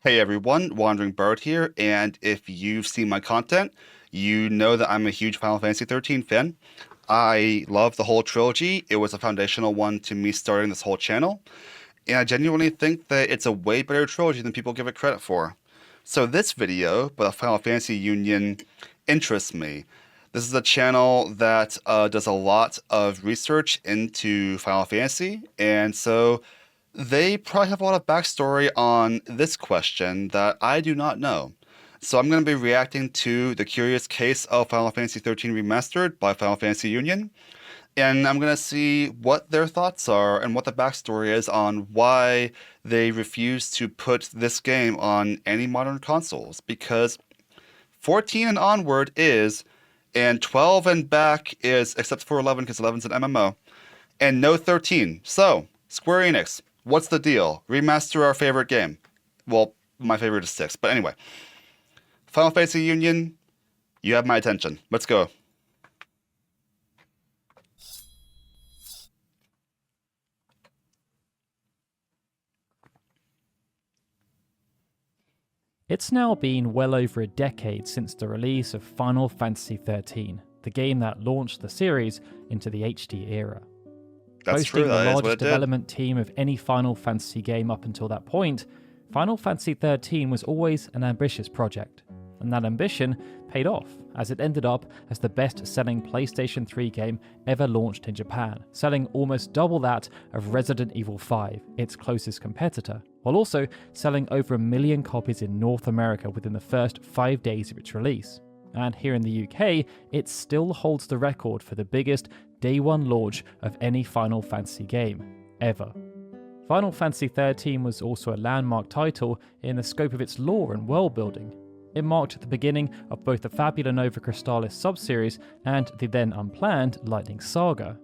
Hey everyone, Wandering Bird here, and if you've seen my content, you know that I'm a huge Final Fantasy XIII fan. I love the whole trilogy. It was a foundational one to me starting this whole channel, and I genuinely think that it's a way better trilogy than people give it credit for. So this video, about the Final Fantasy Union, interests me. This is a channel that does a lot of research into Final Fantasy, and so they probably have a lot of backstory on this question that I do not know. So I'm going to be reacting to the curious case of Final Fantasy XIII Remastered by Final Fantasy Union, and I'm going to see what their thoughts are and what the backstory is on why they refuse to put this game on any modern consoles. Because 14 and onward is, and 12 and back is, except for 11 because 11's an MMO, and no 13. So, Square Enix, what's the deal? Remaster our favorite game. Well, my favorite is 6, but anyway. Final Fantasy Union, you have my attention. Let's go. It's now been well over a decade since the release of Final Fantasy XIII, the game that launched the series into the HD era. That's Boasting true, the that is what largest it did. development team of any Final Fantasy game up until that point, Final Fantasy XIII was always an ambitious project. And that ambition paid off, as it ended up as the best-selling PlayStation 3 game ever launched in Japan, selling almost double that of Resident Evil 5, its closest competitor, while also selling over 1 million copies in North America within the first 5 days of its release. And here in the UK, it still holds the record for the biggest day one launch of any Final Fantasy game, ever. Final Fantasy XIII was also a landmark title in the scope of its lore and world building. It marked the beginning of both the Fabula Nova Crystallis subseries and the then unplanned Lightning Saga.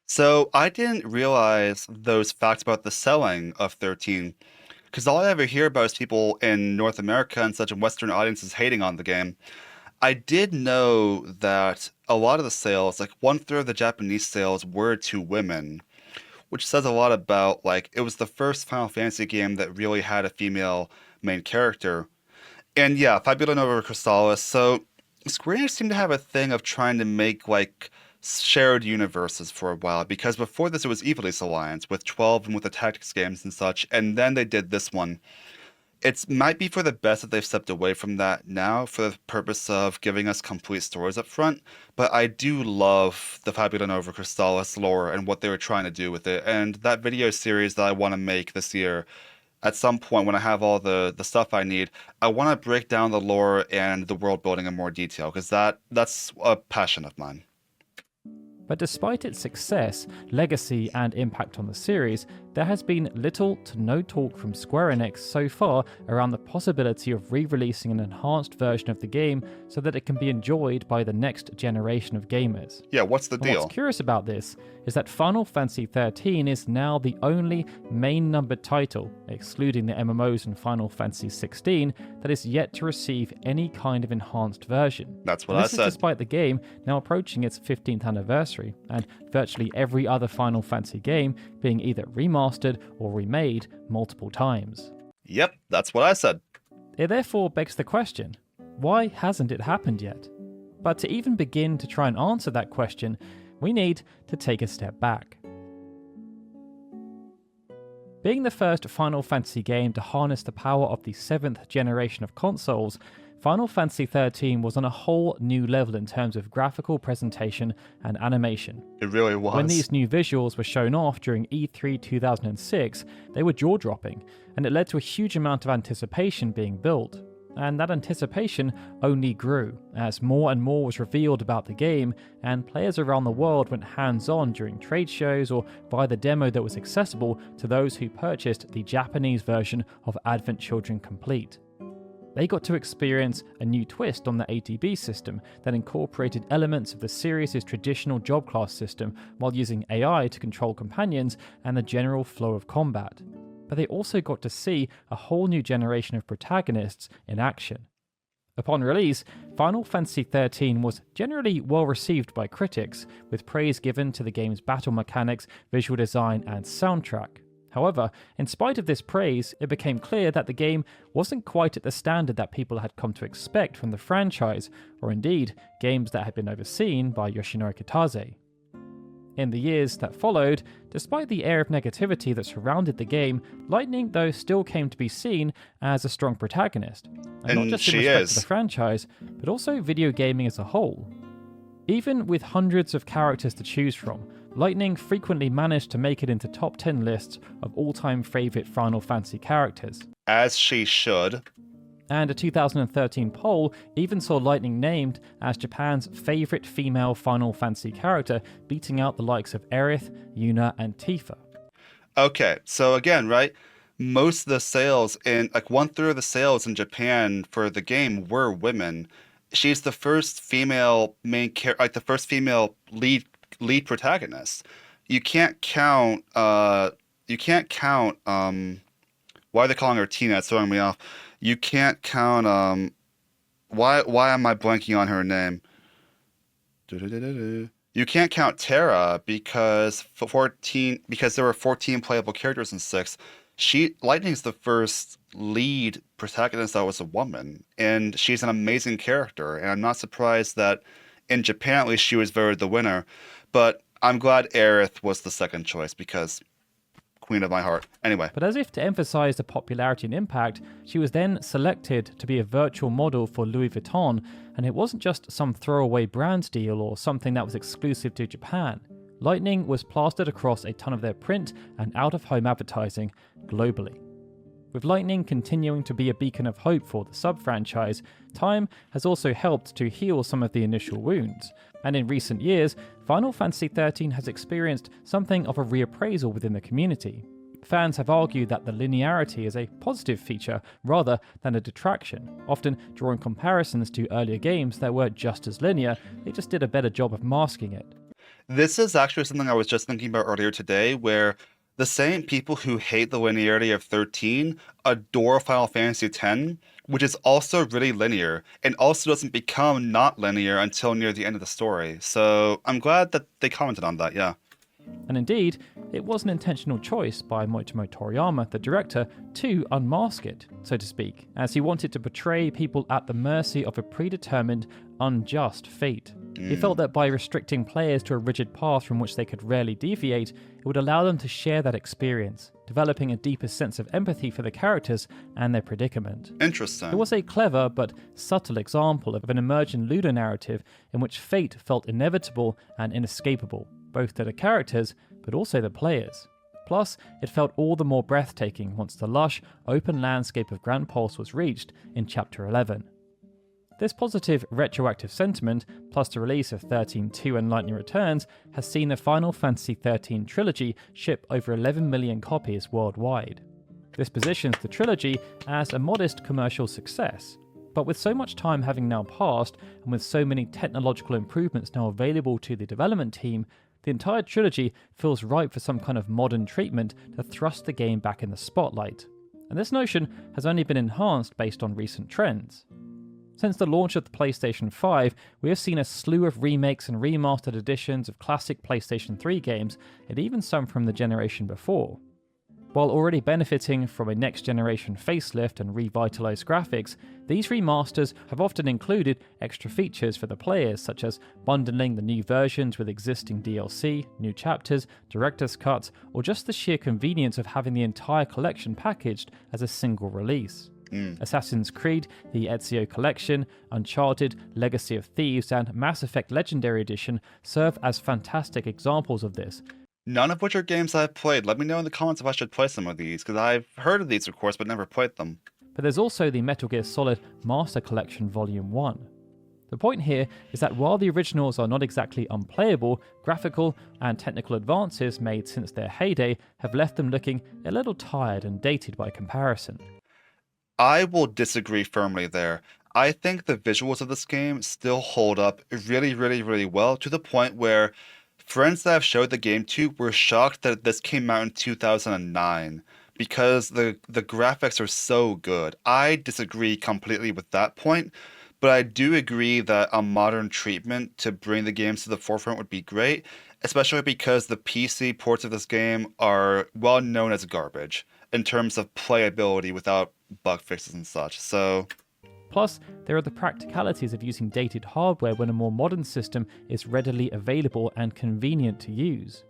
So I didn't realize those facts about the selling of 13, because all I ever hear about is people in North America and such and Western audiences hating on the game. I did know that a lot of the sales, like 1/3 of the Japanese sales, were to women, which says a lot about, like, it was the first Final Fantasy game that really had a female main character. And yeah, Fabula Nova Crystallis. So Square Enix seemed to have a thing of trying to make like shared universes for a while, because before this it was Ivalice Alliance with 12 and with the tactics games and such, and then they did this one. It might be for the best that they've stepped away from that now for the purpose of giving us complete stories up front, but I do love the Fabula Nova Crystallis lore and what they were trying to do with it, and that video series that I want to make this year at some point when I have all the stuff I need, I want to break down the lore and the world building in more detail, because that's a passion of mine. But despite its success, legacy, and impact on the series, there has been little to no talk from Square Enix so far around the possibility of re-releasing an enhanced version of the game so that it can be enjoyed by the next generation of gamers. Yeah, what's the And deal? what's curious about this is that Final Fantasy XIII is now the only main numbered title, excluding the MMOs and Final Fantasy XVI, that is yet to receive any kind of enhanced version. That's what And I this is said. despite the game now approaching its 15th anniversary, and virtually every other Final Fantasy game being either remastered or remade multiple times. Yep, that's what I said. It therefore begs the question, why hasn't it happened yet? But to even begin to try and answer that question, we need to take a step back. Being the first Final Fantasy game to harness the power of the 7th generation of consoles, Final Fantasy XIII was on a whole new level in terms of graphical presentation and animation. It really was. When these new visuals were shown off during E3 2006, they were jaw-dropping, and it led to a huge amount of anticipation being built. And that anticipation only grew, as more and more was revealed about the game, and players around the world went hands-on during trade shows or via the demo that was accessible to those who purchased the Japanese version of Advent Children Complete. They got to experience a new twist on the ATB system that incorporated elements of the series' traditional job class system while using AI to control companions and the general flow of combat. But they also got to see a whole new generation of protagonists in action. Upon release, Final Fantasy XIII was generally well received by critics, with praise given to the game's battle mechanics, visual design, and soundtrack. However, in spite of this praise, it became clear that the game wasn't quite at the standard that people had come to expect from the franchise, or indeed, games that had been overseen by Yoshinori Kitase. In the years that followed, despite the air of negativity that surrounded the game, Lightning, though, still came to be seen as a strong protagonist. And not just in respect to the franchise, but also video gaming as a whole. Even with hundreds of characters to choose from, Lightning frequently managed to make it into top 10 lists of all-time favourite Final Fantasy characters. As she should. And a 2013 poll even saw Lightning named as Japan's favourite female Final Fantasy character, beating out the likes of Aerith, Yuna, and Tifa. Okay, so again, right? Most of the sales in, like 1/3 of the sales in Japan for the game were women. She's the first female main character, like the first female lead protagonist. You can't count, why are they calling her Tina? It's throwing me off. You can't count, why am I blanking on her name? You can't count Terra because there were 14 playable characters in 6. Lightning's the first lead protagonist that was a woman, and she's an amazing character, and I'm not surprised that in Japan at least she was voted the winner, but I'm glad Aerith was the second choice because queen of my heart. Anyway. But as if to emphasize the popularity and impact, she was then selected to be a virtual model for Louis Vuitton, and it wasn't just some throwaway brand deal or something that was exclusive to Japan. Lightning was plastered across a ton of their print and out-of-home advertising globally. With Lightning continuing to be a beacon of hope for the sub-franchise, time has also helped to heal some of the initial wounds. And in recent years, Final Fantasy XIII has experienced something of a reappraisal within the community. Fans have argued that the linearity is a positive feature rather than a detraction, often drawing comparisons to earlier games that were just as linear, they just did a better job of masking it. This is actually something I was just thinking about earlier today, where the same people who hate the linearity of 13 adore Final Fantasy X, which is also really linear, and also doesn't become not linear until near the end of the story. So I'm glad that they commented on that, yeah. And indeed, it was an intentional choice by Moitomo Toriyama, the director, to unmask it, so to speak, as he wanted to portray people at the mercy of a predetermined, unjust fate. He felt that by restricting players to a rigid path from which they could rarely deviate, it would allow them to share that experience, developing a deeper sense of empathy for the characters and their predicament. Interesting. It was a clever but subtle example of an emergent ludonarrative in which fate felt inevitable and inescapable, both to the characters but also the players. Plus, it felt all the more breathtaking once the lush, open landscape of Grand Pulse was reached in Chapter 11. This positive retroactive sentiment, plus the release of 13.2 and Lightning Returns, has seen the Final Fantasy XIII trilogy ship over 11 million copies worldwide. This positions the trilogy as a modest commercial success, but with so much time having now passed, and with so many technological improvements now available to the development team, the entire trilogy feels ripe for some kind of modern treatment to thrust the game back in the spotlight. And this notion has only been enhanced based on recent trends. Since the launch of the PlayStation 5, we have seen a slew of remakes and remastered editions of classic PlayStation 3 games, and even some from the generation before. While already benefiting from a next-generation facelift and revitalized graphics, these remasters have often included extra features for the players, such as bundling the new versions with existing DLC, new chapters, director's cuts, or just the sheer convenience of having the entire collection packaged as a single release. Assassin's Creed, the Ezio Collection, Uncharted, Legacy of Thieves, and Mass Effect Legendary Edition serve as fantastic examples of this. None of which are games I've played. Let me know in the comments if I should play some of these, because I've heard of these, of course, but never played them. But there's also the Metal Gear Solid Master Collection Volume 1. The point here is that while the originals are not exactly unplayable, graphical and technical advances made since their heyday have left them looking a little tired and dated by comparison. I will disagree firmly there. I think the visuals of this game still hold up really, really, really well, to the point where friends that I've showed the game to were shocked that this came out in 2009 because the graphics are so good. I disagree completely with that point, but I do agree that a modern treatment to bring the games to the forefront would be great, especially because the PC ports of this game are well known as garbage in terms of playability without bug fixes and such. So, Plus, there are the practicalities of using dated hardware when a more modern system is readily available and convenient to use.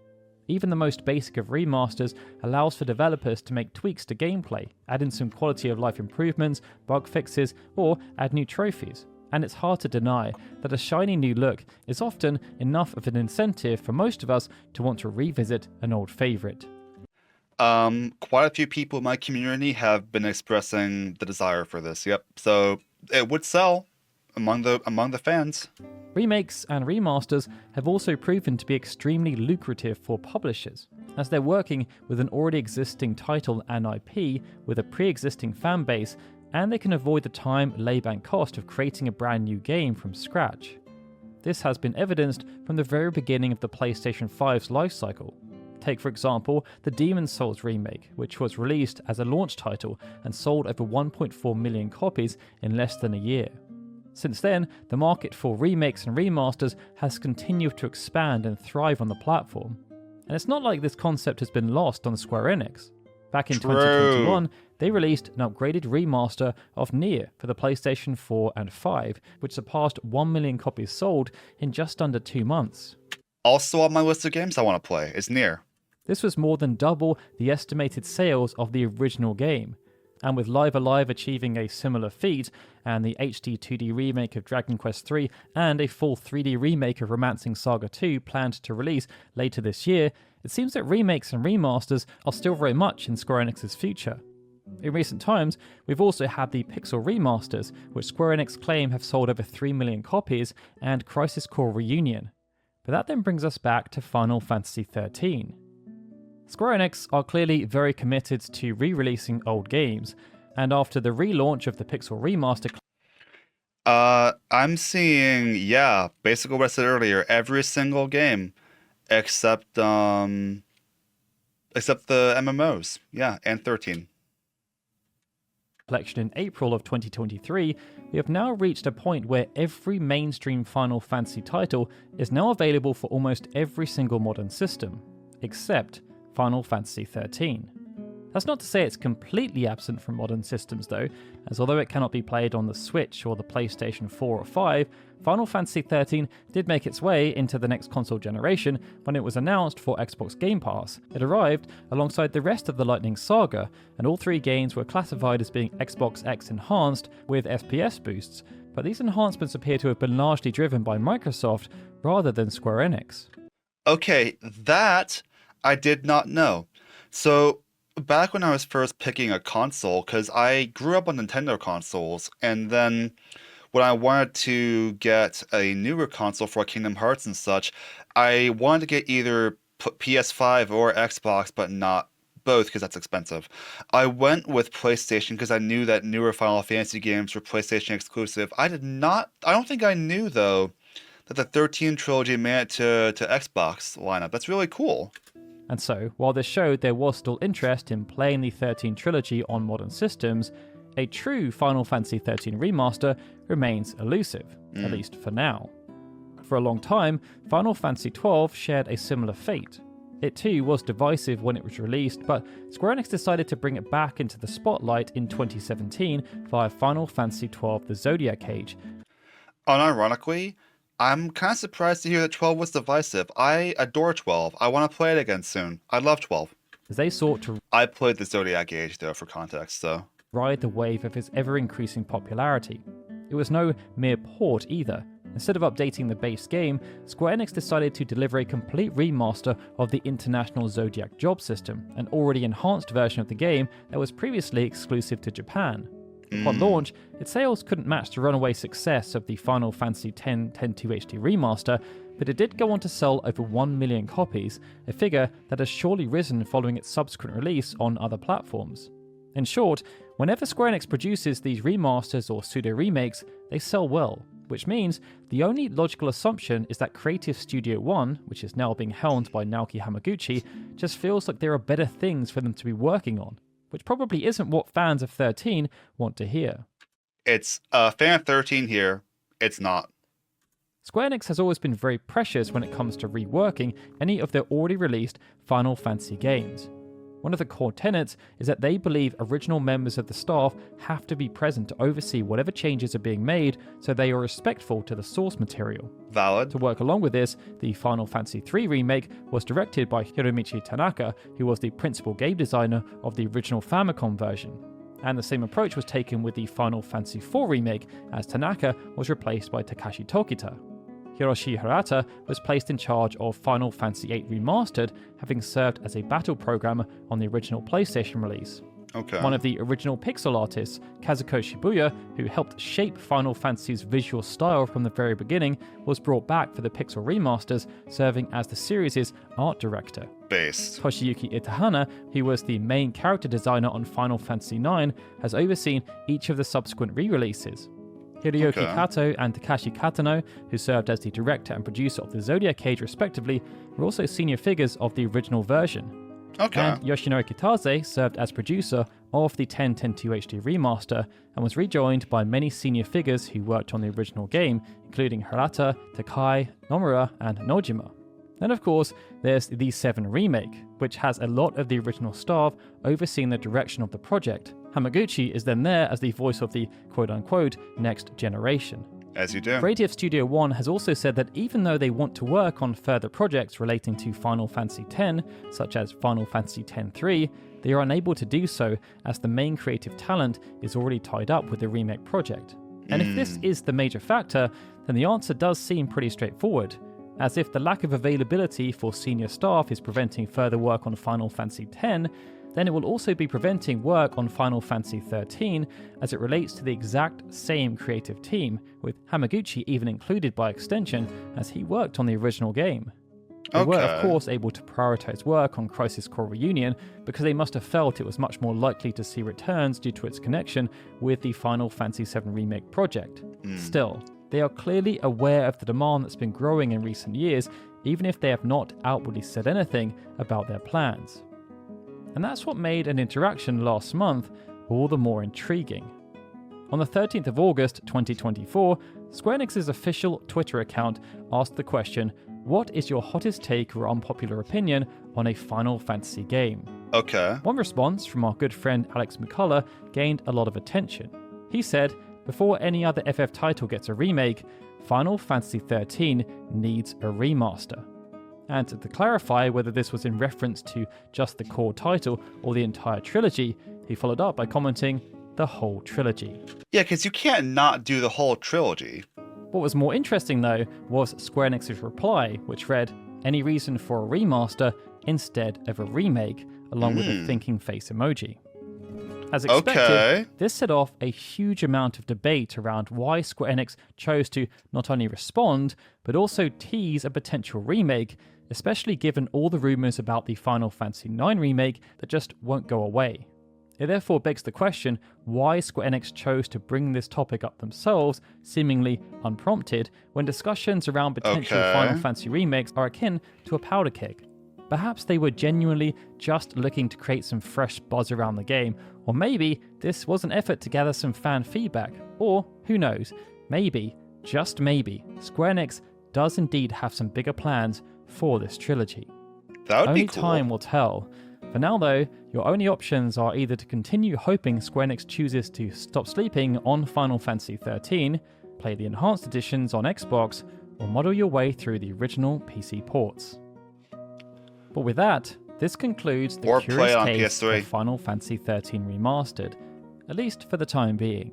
Even the most basic of remasters allows for developers to make tweaks to gameplay, add in some quality of life improvements, bug fixes, or add new trophies. And it's hard to deny that a shiny new look is often enough of an incentive for most of us to want to revisit an old favourite. quite a few people in my community have been expressing the desire for this. Yep. So it would sell among the fans. Remakes and remasters have also proven to be extremely lucrative for publishers, as they're working with an already existing title and IP with a pre-existing fan base, and they can avoid the time, labour and cost of creating a brand new game from scratch. This has been evidenced from the very beginning of the PlayStation 5's lifecycle. Take for example the Demon's Souls remake, which was released as a launch title and sold over 1.4 million copies in less than a year. Since then, the market for remakes and remasters has continued to expand and thrive on the platform. And it's not like this concept has been lost on Square Enix. Back in 2021, they released an upgraded remaster of Nier for the PlayStation 4 and 5, which surpassed 1 million copies sold in just under 2 months. Also on my list of games I want to play is Nier. This was more than double the estimated sales of the original game. And with Live Alive achieving a similar feat, and the HD 2D remake of Dragon Quest III and a full 3D remake of Romancing Saga 2 planned to release later this year, it seems that remakes and remasters are still very much in Square Enix's future. In recent times, we've also had the Pixel remasters, which Square Enix claim have sold over 3 million copies, and Crisis Core Reunion. But that then brings us back to Final Fantasy XIII. Square Enix are clearly very committed to re-releasing old games, and after the relaunch of the Pixel Remaster, I'm seeing, yeah, basically what I said earlier, every single game except the MMOs, yeah, and 13. collection in April of 2023, we have now reached a point where every mainstream Final Fantasy title is now available for almost every single modern system, except Final Fantasy XIII. That's not to say it's completely absent from modern systems though, as although it cannot be played on the Switch or the PlayStation 4 or 5, Final Fantasy XIII did make its way into the next console generation when it was announced for Xbox Game Pass. It arrived alongside the rest of the Lightning Saga, and all three games were classified as being Xbox X enhanced with FPS boosts, but these enhancements appear to have been largely driven by Microsoft rather than Square Enix. Okay, that I did not know. So back when I was first picking a console, because I grew up on Nintendo consoles, and then when I wanted to get a newer console for Kingdom Hearts and such, I wanted to get either PS5 or Xbox, but not both because that's expensive. I went with PlayStation because I knew that newer Final Fantasy games were PlayStation exclusive. I don't think I knew though that the 13 trilogy made it to Xbox lineup. That's really cool. And so, while this showed there was still interest in playing the 13 trilogy on modern systems, a true Final Fantasy XIII remaster remains elusive, at least for now. For a long time, Final Fantasy XII shared a similar fate. It too was divisive when it was released, but Square Enix decided to bring it back into the spotlight in 2017 via Final Fantasy XII The Zodiac Age. Unironically, I'm kind of surprised to hear that 12 was divisive. I adore 12. I want to play it again soon. I love 12. As they sought to I played the Zodiac Age, though, for context, so. ride the wave of its ever-increasing popularity. It was no mere port either. Instead of updating the base game, Square Enix decided to deliver a complete remaster of the International Zodiac Job system, an already enhanced version of the game that was previously exclusive to Japan. Upon launch, its sales couldn't match the runaway success of the Final Fantasy X 10.2 HD remaster, but it did go on to sell over 1 million copies, a figure that has surely risen following its subsequent release on other platforms. In short, whenever Square Enix produces these remasters or pseudo-remakes, they sell well, which means the only logical assumption is that Creative Studio 1, which is now being helmed by Naoki Hamaguchi, just feels like there are better things for them to be working on, which probably isn't what fans of 13 want to hear. It's fan 13 here. It's not. Square Enix has always been very precious when it comes to reworking any of their already released Final Fantasy games. One of the core tenets is that they believe original members of the staff have to be present to oversee whatever changes are being made, so they are respectful to the source material. Valid. To work along with this, the Final Fantasy III remake was directed by Hiromichi Tanaka, who was the principal game designer of the original Famicom version. And the same approach was taken with the Final Fantasy IV remake, as Tanaka was replaced by Takashi Tokita. Hiroshi Hirata was placed in charge of Final Fantasy VIII Remastered, having served as a battle programmer on the original PlayStation release. Okay. One of the original pixel artists, Kazuko Shibuya, who helped shape Final Fantasy's visual style from the very beginning, was brought back for the pixel remasters, serving as the series' art director. Based. Toshiyuki Itahana, who was the main character designer on Final Fantasy IX, has overseen each of the subsequent re-releases. Hiroyuki Kato and Takashi Katano, who served as the director and producer of the Zodiac Age respectively, were also senior figures of the original version. Okay. And Yoshinori Kitase served as producer of the 1010 HD remaster and was rejoined by many senior figures who worked on the original game, including Hirata, Takai, Nomura, and Nojima. Then of course, there's the 7 remake, which has a lot of the original staff overseeing the direction of the project. Hamaguchi is then there as the voice of the quote-unquote next generation. As you do. Creative Studio One has also said that even though they want to work on further projects relating to Final Fantasy X, such as Final Fantasy X-3, they are unable to do so as the main creative talent is already tied up with the remake project. And if this is the major factor, then the answer does seem pretty straightforward, as if the lack of availability for senior staff is preventing further work on Final Fantasy X, then it will also be preventing work on Final Fantasy XIII as it relates to the exact same creative team, with Hamaguchi even included by extension as he worked on the original game. They were of course able to prioritize work on Crisis Core Reunion because they must have felt it was much more likely to see returns due to its connection with the Final Fantasy VII Remake project. Still, they are clearly aware of the demand that's been growing in recent years, even if they have not outwardly said anything about their plans. And that's what made an interaction last month all the more intriguing. On the 13th of August 2024, Square Enix's official Twitter account asked the question, "What is your hottest take or unpopular opinion on a Final Fantasy game?" Okay. One response from our good friend Alex McCullough gained a lot of attention. He said, "Before any other FF title gets a remake, Final Fantasy XIII needs a remaster." And to clarify whether this was in reference to just the core title or the entire trilogy, he followed up by commenting, "The whole trilogy." Yeah, because you can't not do the whole trilogy. What was more interesting though was Square Enix's reply, which read, "Any reason for a remaster instead of a remake," along with a thinking face emoji. As expected, this set off a huge amount of debate around why Square Enix chose to not only respond, but also tease a potential remake, especially given all the rumours about the Final Fantasy IX remake that just won't go away. It therefore begs the question why Square Enix chose to bring this topic up themselves, seemingly unprompted, when discussions around potential Final Fantasy remakes are akin to a powder keg. Perhaps they were genuinely just looking to create some fresh buzz around the game, or maybe this was an effort to gather some fan feedback, or who knows, maybe, just maybe, Square Enix does indeed have some bigger plans for this trilogy. That would Only be cool. time will tell. For now though, your only options are either to continue hoping Square Enix chooses to stop sleeping on Final Fantasy XIII, play the enhanced editions on Xbox, or model your way through the original PC ports. But with that, this concludes the curious case of Final Fantasy XIII Remastered, at least for the time being.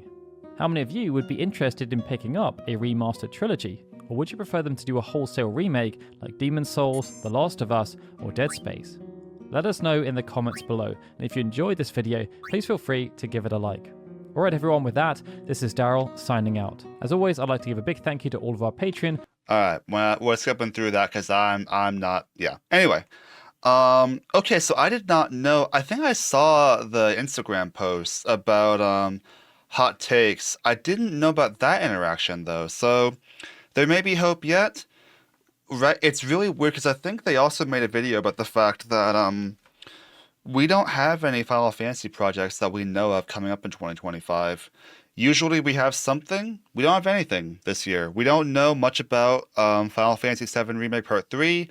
How many of you would be interested in picking up a remastered trilogy, or would you prefer them to do a wholesale remake like Demon's Souls, The Last of Us, or Dead Space? Let us know in the comments below, and if you enjoyed this video, please feel free to give it a like. Alright everyone, with that, this is Daryl signing out. As always, I'd like to give a big thank you to all of our Patreon. Alright, well, we're skipping through that because I'm not, yeah. Anyway, okay, so I did not know, I think I saw the Instagram post about hot takes. I didn't know about that interaction though, so there may be hope yet. Right, it's really weird because I think they also made a video about the fact that We don't have any Final Fantasy projects that we know of coming up in 2025. Usually we have something. We don't have anything this year. We don't know much about Final Fantasy VII Remake Part 3.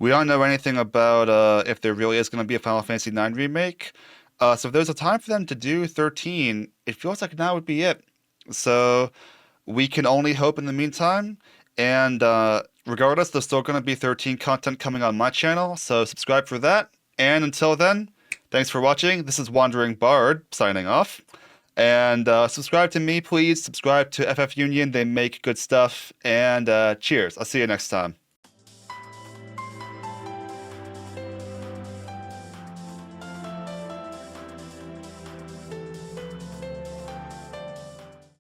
We don't know anything about if there really is going to be a Final Fantasy IX remake. So if there's a time for them to do 13, it feels like now would be it. So we can only hope in the meantime. And regardless, there's still going to be 13 content coming on my channel, so subscribe for that. And until then, thanks for watching. This is Wandering Bard signing off. And subscribe to me, please. Subscribe to FF Union. They make good stuff. And cheers. I'll see you next time.